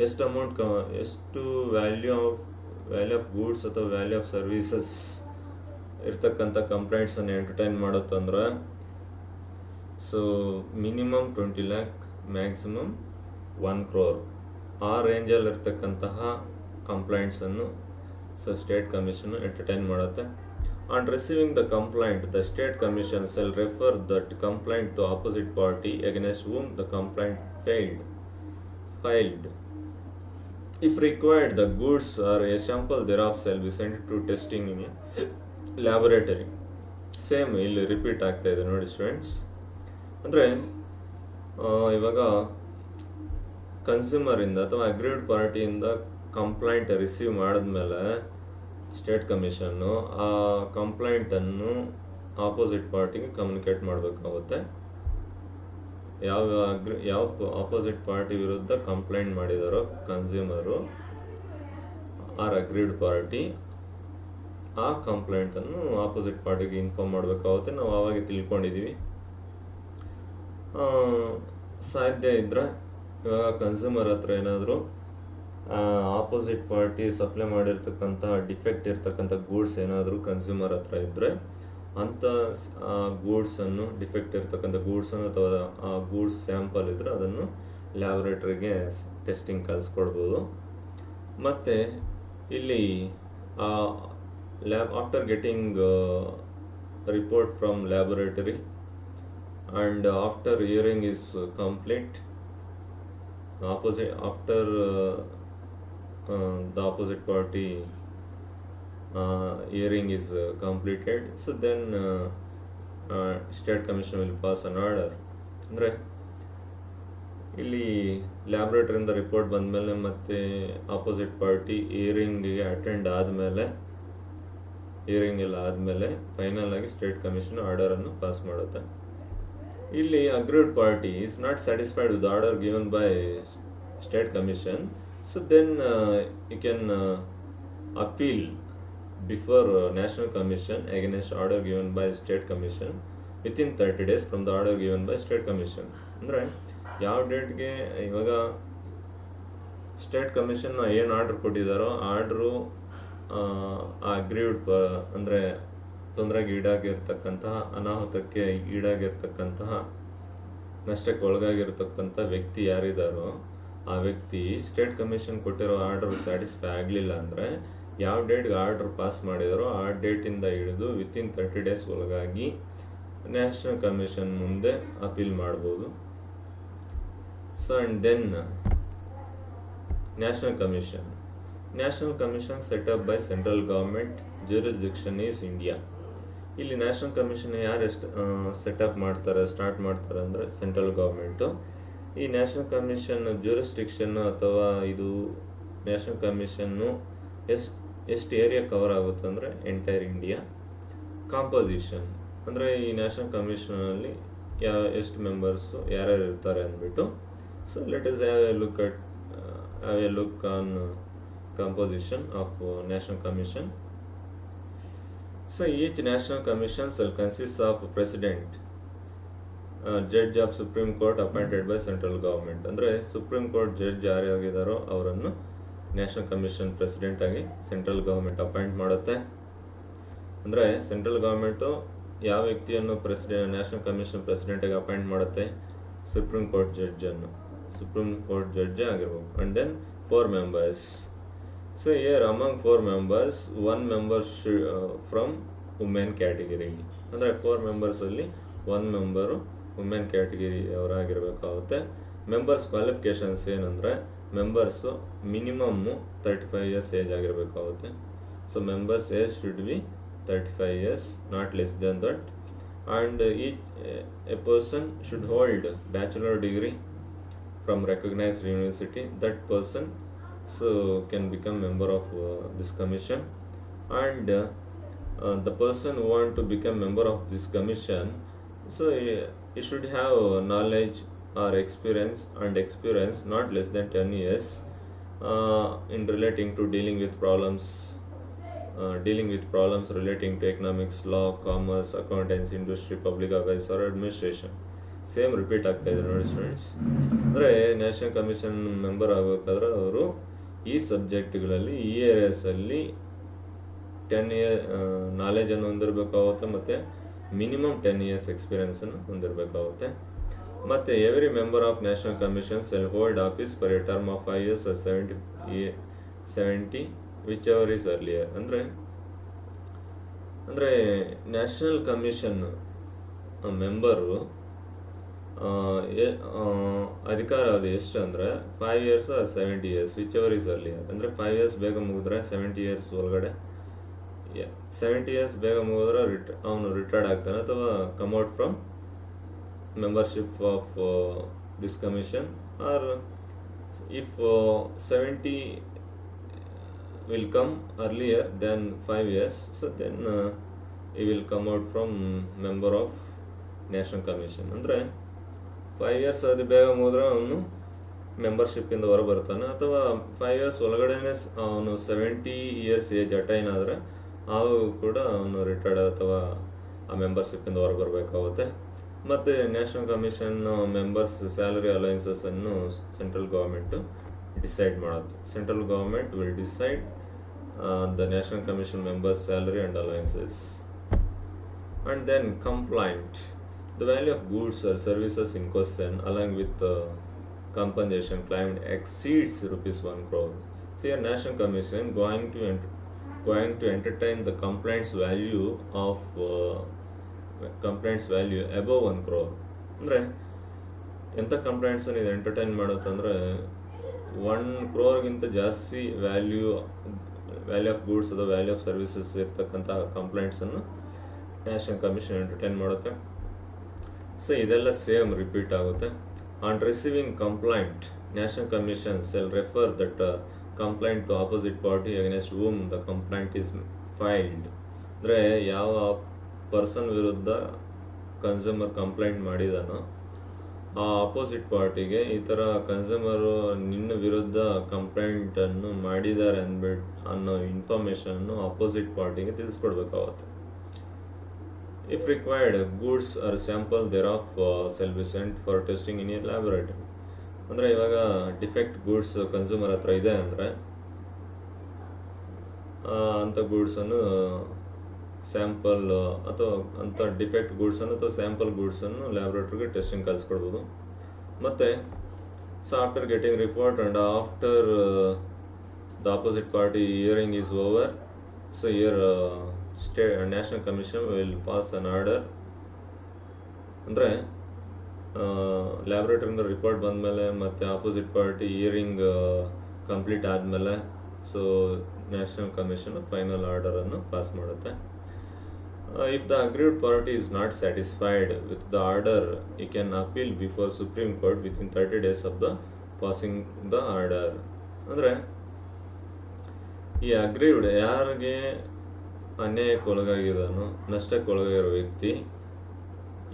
ಎಷ್ಟು amount, ಎಷ್ಟು value of goods ಅಥವಾ value of services ಇರ್ತಕ್ಕಂಥ ಕಂಪ್ಲೇಂಟ್ಸನ್ನು entertain ಮಾಡುತ್ತಂದ್ರೆ, so minimum 20 lakh, maximum 1 crore, ಆ ರೇಂಜಲ್ಲಿ ಇರ್ತಕ್ಕಂತಹ ಕಂಪ್ಲೇಂಟ್ಸನ್ನು ಸೊ ಸ್ಟೇಟ್ ಕಮಿಷನ್ನು ಎಂಟರ್ಟೈನ್ ಮಾಡುತ್ತೆ. On receiving the complaint, the state commission shall refer that complaint to opposite party against whom the complaint filed. If required, the goods or a sample thereof shall be sent to testing in a laboratory. Same ಇಲ್ಲಿ repeat ಆಗ್ತಾ ಇದೆ ನೋಡಿ students. ಅಂದರೆ ಇವಾಗ ಕನ್ಸ್ಯೂಮರಿಂದ ಅಥವಾ agreed ಪಾರ್ಟಿಯಿಂದ complaint receive ಮಾಡಿದ್ಮೇಲೆ ಸ್ಟೇಟ್ ಕಮಿಷನ್ನು ಆ ಕಂಪ್ಲೇಂಟನ್ನು ಆಪೋಸಿಟ್ ಪಾರ್ಟಿಗೆ ಕಮ್ಯುನಿಕೇಟ್ ಮಾಡಬೇಕಾಗುತ್ತೆ. ಯಾವ ಆಪೋಸಿಟ್ ಪಾರ್ಟಿ ವಿರುದ್ಧ ಕಂಪ್ಲೇಂಟ್ ಮಾಡಿದಾರೋ ಕನ್ಸ್ಯೂಮರು ಆರ್ ಅಗ್ರೀಡ್ ಪಾರ್ಟಿ, ಆ ಕಂಪ್ಲೇಂಟನ್ನು ಆಪೋಸಿಟ್ ಪಾರ್ಟಿಗೆ ಇನ್ಫಾರ್ಮ್ ಮಾಡಬೇಕಾಗುತ್ತೆ. ನಾವು ಆವಾಗ ತಿಳ್ಕೊಂಡಿದ್ದೀವಿ. ಸಾಧ್ಯ ಇದ್ದರೆ ಇವಾಗ ಕನ್ಸ್ಯೂಮರ್ ಹತ್ರ ಏನಾದರೂ ಆಪೋಸಿಟ್ ಪಾರ್ಟಿ ಸಪ್ಲೈ ಮಾಡಿರ್ತಕ್ಕಂಥ ಡಿಫೆಕ್ಟ್ ಇರ್ತಕ್ಕಂಥ ಗೂಡ್ಸ್ ಏನಾದರೂ ಕನ್ಸ್ಯೂಮರ್ ಹತ್ರ ಇದ್ದರೆ ಅಂಥ ಗೂಡ್ಸನ್ನು, ಡಿಫೆಕ್ಟ್ ಇರ್ತಕ್ಕಂಥ ಗೂಡ್ಸನ್ನು ಅಥವಾ ಆ ಗೂಡ್ಸ್ ಸ್ಯಾಂಪಲ್ ಇದ್ದರೆ ಅದನ್ನು ಲ್ಯಾಬೊರೇಟ್ರಿಗೆ ಟೆಸ್ಟಿಂಗ್ ಕಳಿಸ್ಕೊಡ್ಬೋದು. ಮತ್ತು ಇಲ್ಲಿ after getting report from laboratory and after hearing is complete, after the opposite party hearing is completed, so then state commission will pass an order. ಅಂದರೆ ಇಲ್ಲಿ ಲ್ಯಾಬ್ರೇಟರಿಯಿಂದ ರಿಪೋರ್ಟ್ ಬಂದಮೇಲೆ ಮತ್ತು ಆಪೋಸಿಟ್ ಪಾರ್ಟಿ ಹಿಯರಿಂಗಿಗೆ ಅಟೆಂಡ್ ಆದಮೇಲೆ, hearing ಎಲ್ಲ ಆದಮೇಲೆ final ಆಗಿ state commission ಆರ್ಡರನ್ನು pass ಮಾಡುತ್ತೆ. ಇಲ್ಲಿ agreed party is not satisfied with order given by state commission, so then you can appeal before National Commission against order given by State Commission within 30 days from the order given by State Commission. ಅಂದರೆ ಯಾವ ಡೇಟ್ಗೆ ಇವಾಗ state commission ಏನು order ಕೊಟ್ಟಿದ್ದಾರೋ order agreed ಅಂದರೆ ತೊಂದರೆಗೆ ಈಡಾಗಿರ್ತಕ್ಕಂತಹ, ಅನಾಹುತಕ್ಕೆ ಈಡಾಗಿರ್ತಕ್ಕಂತಹ, ನಷ್ಟಕ್ಕೆ ಒಳಗಾಗಿರ್ತಕ್ಕಂಥ ವ್ಯಕ್ತಿ ಯಾರಿದ್ದಾರೋ ಆ ವ್ಯಕ್ತಿ ಸ್ಟೇಟ್ ಕಮಿಷನ್ ಕೊಟ್ಟಿರೋ ಆರ್ಡರ್ ಸ್ಯಾಟಿಸ್ಫೈ ಆಗಲಿಲ್ಲ ಅಂದರೆ ಯಾವ ಡೇಟ್ಗೆ ಆರ್ಡರ್ ಪಾಸ್ ಮಾಡಿದಾರೋ ಆ ಡೇಟಿಂದ ಹಿಡಿದು ವಿತಿನ್ 30 ಡೇಸ್ ಒಳಗಾಗಿ ನ್ಯಾಷನಲ್ ಕಮಿಷನ್ ಮುಂದೆ ಅಪೀಲ್ ಮಾಡ್ಬೋದು. So and then national commission set up by central government, jurisdiction is India. ಇಲ್ಲಿ ನ್ಯಾಷನಲ್ ಕಮಿಷನ್ ಯಾರು ಸ್ಟಾರ್ಟ್ ಮಾಡ್ತಾರೆ ಅಂದರೆ ಸೆಂಟ್ರಲ್ ಗೌರ್ಮೆಂಟು. ಈ ನ್ಯಾಷನಲ್ ಕಮಿಷನ್ ಜ್ಯೂರಿಸ್ಡಿಕ್ಷನ್ನು ಅಥವಾ ಇದು ನ್ಯಾಷನಲ್ ಕಮಿಷನ್ನು ಎಷ್ಟು ಏರಿಯಾ ಕವರ್ ಆಗುತ್ತೆ ಅಂದರೆ ಎಂಟೈರ್ ಇಂಡಿಯಾ. ಕಾಂಪೋಸಿಷನ್ ಅಂದರೆ ಈ ನ್ಯಾಷನಲ್ ಕಮಿಷನಲ್ಲಿ ಎಷ್ಟು ಮೆಂಬರ್ಸು ಯಾರ್ಯಾರು ಇರ್ತಾರೆ ಅಂದ್ಬಿಟ್ಟು. So let us have A look on composition of National Commission. So each National Commission shall consist of President, Judge of Supreme Court appointed by Central Government. ಅಂದರೆ supreme court judge ಯಾರ್ಯಾಗಿದ್ದಾರೋ ಅವರನ್ನು national commission president ಆಗಿ central government appoint ಮಾಡುತ್ತೆ. ಅಂದರೆ central government ಯಾವ ವ್ಯಕ್ತಿಯನ್ನು national commission ಪ್ರೆಸಿಡೆಂಟಾಗಿ appoint ಮಾಡುತ್ತೆ? ಸುಪ್ರೀಂ ಕೋರ್ಟ್ ಜಡ್ಜೇ ಆಗಿರ್ಬೋದು. And then 4 members. So here among 4 members, 1 member from women category. ಅಂದರೆ 4 members ಅಲ್ಲಿ 1 member ವುಮೆನ್ ಕ್ಯಾಟಗರಿ ಅವರಾಗಿರ್ಬೇಕಾಗುತ್ತೆ. ಮೆಂಬರ್ಸ್ ಕ್ವಾಲಿಫಿಕೇಷನ್ಸ್ ಏನಂದರೆ ಮೆಂಬರ್ಸು ಮಿನಿಮಮ್ಮು 35 years ಏಜ್ ಆಗಿರಬೇಕಾಗುತ್ತೆ. So members age should be 35 years, not less than that. And each a person should hold bachelor degree from recognised university. That person can become member of this commission. And the person who want to become member of this commission, so he should have knowledge or experience not less than 10 years in relating to dealing with problems relating to economics, law, commerce, accountancy, industry, public affairs or administration. Same repeat ಆಗ್ತಾ ಇದೆ ನೋಡಿ students. ಅಂದರೆ national commission member ಆಗಬೇಕಾದ್ರೆ ಅವರು ಈ ಸಬ್ಜೆಕ್ಟ್ಗಳಲ್ಲಿ, ಈ ಏರಿಯಾಸಲ್ಲಿ 10 year ನಾಲೆಜನ್ನು ಹೊಂದಿರಬೇಕಾಗುತ್ತೆ ಮತ್ತು minimum 10 years ಎಕ್ಸ್ಪೀರಿಯನ್ಸನ್ನು ಹೊಂದಿರಬೇಕಾಗುತ್ತೆ. ಮತ್ತು every member of national commission shell hold office for A term of 5 years or 70 which ever is earlier. ಅಂದರೆ ನ್ಯಾಷನಲ್ ಕಮಿಷನ್ ಮೆಂಬರು ಅಧಿಕಾರ ಅದು ಎಷ್ಟು ಅಂದರೆ 5 years or 70 years which ever is earlier. ಅಂದರೆ 5 years ಬೇಗ ಮುಗಿದ್ರೆ 70 years ಒಳಗಡೆ 70 years ಬೇಗ ಮುಗಿದ್ರೆ ಅವನು ರಿಟೈರ್ಡ್ ಆಗ್ತಾನೆ ಅಥವಾ come out from membership of this commission. Or if 70 will come earlier than 5 years, so then he will come out from member of National Commission. ಅಂದರೆ 5 years ಅದು ಬೇಗ ಮುಗಿದ್ರೆ ಅವನು ಮೆಂಬರ್ಶಿಪ್ಪಿಂದ ಹೊರ ಬರ್ತಾನೆ, ಅಥವಾ 5 years ಒಳಗಡೆನೆ ಅವನು 70 years ಏಜ್ ಅಟೈನ್ ಆದರೆ ಆವಾಗ ಕೂಡ ಅವನು ರಿಟೈರ್ಡ್ ಅಥವಾ ಆ ಮೆಂಬರ್ಶಿಪ್ಪಿಂದ ಹೊರ ಬರಬೇಕಾಗುತ್ತೆ. ಮತ್ತು ನ್ಯಾಷನಲ್ ಕಮಿಷನ್ ಮೆಂಬರ್ಸ್ ಸ್ಯಾಲರಿ ಅಲೈನ್ಸಸ್ಸನ್ನು ಸೆಂಟ್ರಲ್ ಗೌರ್ಮೆಂಟು ಡಿಸೈಡ್ ಮಾಡುತ್ತೆ. Central government will decide the National Commission members' salary and allowances. And then complaint. The value of goods or services in question along with compensation claimed exceeds ₹1 crore. So here National Commission going to entertain the complaints value above 1 crore. ಅಂದರೆ ಎಂಥ ಕಂಪ್ಲೇಂಟ್ಸನ್ನು ಇದು entertain ಮಾಡುತ್ತಂದರೆ 1 crore ಜಾಸ್ತಿ value of goods ಅಥವಾ value of services ಇರ್ತಕ್ಕಂಥ ಕಂಪ್ಲೇಂಟ್ಸನ್ನು national commission entertain ಮಾಡುತ್ತೆ. ಸೊ ಇದೆಲ್ಲ ಸೇಮ್ ರಿಪೀಟ್ ಆಗುತ್ತೆ. On receiving complaint, national commission shall refer that complaint to opposite party against whom the complaint is filed. ಅಂದರೆ ಯಾವ person ವಿರುದ್ಧ consumer complaint ಮಾಡಿದಾನೋ ಆ ಆಪೋಸಿಟ್ ಪಾರ್ಟಿಗೆ ಈ ಥರ ಕನ್ಸ್ಯೂಮರು ನಿನ್ನ ವಿರುದ್ಧ ಕಂಪ್ಲೇಂಟನ್ನು ಮಾಡಿದ್ದಾರೆ ಅನ್ನೋ ಇನ್ಫಾರ್ಮೇಷನ್ನು ಆಪೋಸಿಟ್ ಪಾರ್ಟಿಗೆ ತಿಳಿಸ್ಕೊಡ್ಬೇಕಾಗುತ್ತೆ. If required, goods or sample thereof shall be sent for testing in a laboratory. ಅಂದರೆ ಇವಾಗ ಡಿಫೆಕ್ಟ್ ಗೂಡ್ಸ್ ಕನ್ಸ್ಯೂಮರ್ ಹತ್ರ ಇದೆ ಅಂದರೆ ಅಂಥ ಗೂಡ್ಸನ್ನು ಸ್ಯಾಂಪಲ್ ಅಥವಾ ಅಂಥ ಡಿಫೆಕ್ಟ್ ಗೂಡ್ಸನ್ನು ಅಥವಾ ಸ್ಯಾಂಪಲ್ ಗೂಡ್ಸನ್ನು ಲ್ಯಾಬ್ರೇಟ್ರಿಗೆ ಟೆಸ್ಟಿಂಗ್ ಕಳಿಸ್ಕೊಡ್ಬೋದು. ಮತ್ತು so after getting report and after the opposite party hearing is over, so here national commission will pass an order. ಅಂದರೆ ಲ್ಯಾಬ್ರೇಟರಿಯಿಂದ ರಿಪೋರ್ಟ್ ಬಂದಮೇಲೆ ಮತ್ತು ಆಪೋಸಿಟ್ ಪಾರ್ಟಿ ಹಿಯರಿಂಗ್ ಕಂಪ್ಲೀಟ್ ಆದಮೇಲೆ ಸೊ ನ್ಯಾಷನಲ್ ಕಮಿಷನ್ ಫೈನಲ್ ಆರ್ಡರನ್ನು pass ಮಾಡುತ್ತೆ. If the aggrieved party is not satisfied with the order, he can appeal before Supreme Court within 30 days of the passing the order. ಅಂದರೆ ಈ aggrieved ಯಾರಿಗೆ ಅನ್ಯಾಯಕ್ಕೊಳಗಾಗಿದ್ದಾನೋ, ನಷ್ಟಕ್ಕೊಳಗಾಗಿರೋ ವ್ಯಕ್ತಿ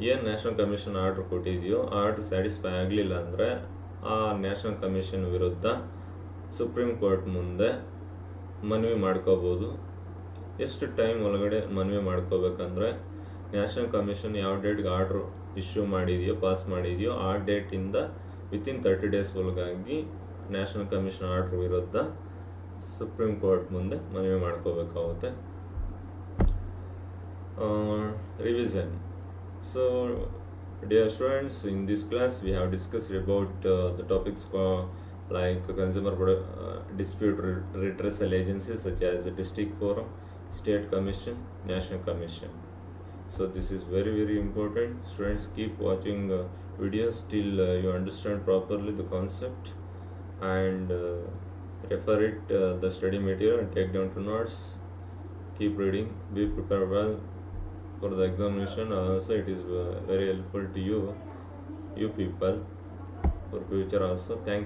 ಏನು national commission order ಕೊಟ್ಟಿದೆಯೋ order satisfy ಆಗಲಿಲ್ಲ ಅಂದರೆ ಆ ನ್ಯಾಷನಲ್ ಕಮಿಷನ್ ವಿರುದ್ಧ ಸುಪ್ರೀಂ ಕೋರ್ಟ್ ಮುಂದೆ ಮನವಿ ಮಾಡ್ಕೋಬೋದು. ಎಷ್ಟು ಟೈಮ್ ಒಳಗಡೆ ಮನವಿ ಮಾಡ್ಕೋಬೇಕಂದ್ರೆ ನ್ಯಾಷನಲ್ ಕಮಿಷನ್ ಯಾವ ಡೇಟ್ಗೆ ಆರ್ಡ್ರ್ ಇಶ್ಯೂ ಮಾಡಿದೆಯೋ, ಪಾಸ್ ಮಾಡಿದೆಯೋ ಆ ಡೇಟಿಂದ ವಿತಿನ್ 30 days ಒಳಗಾಗಿ ನ್ಯಾಷನಲ್ ಕಮಿಷನ್ ಆರ್ಡ್ರ್ ವಿರುದ್ಧ ಸುಪ್ರೀಂ ಕೋರ್ಟ್ ಮುಂದೆ ಮನವಿ ಮಾಡ್ಕೋಬೇಕಾಗುತ್ತೆ. Revision. So dear students, in this class we have discussed about the topics like consumer dispute redressal agencies such as the district forum, state commission, national commission. So this is very important. Students, keep watching videos till you understand properly the concept and refer it the study material and take down to notes. Keep reading, be prepared well for the examination. Also it is very helpful to you people for future also. Thank you.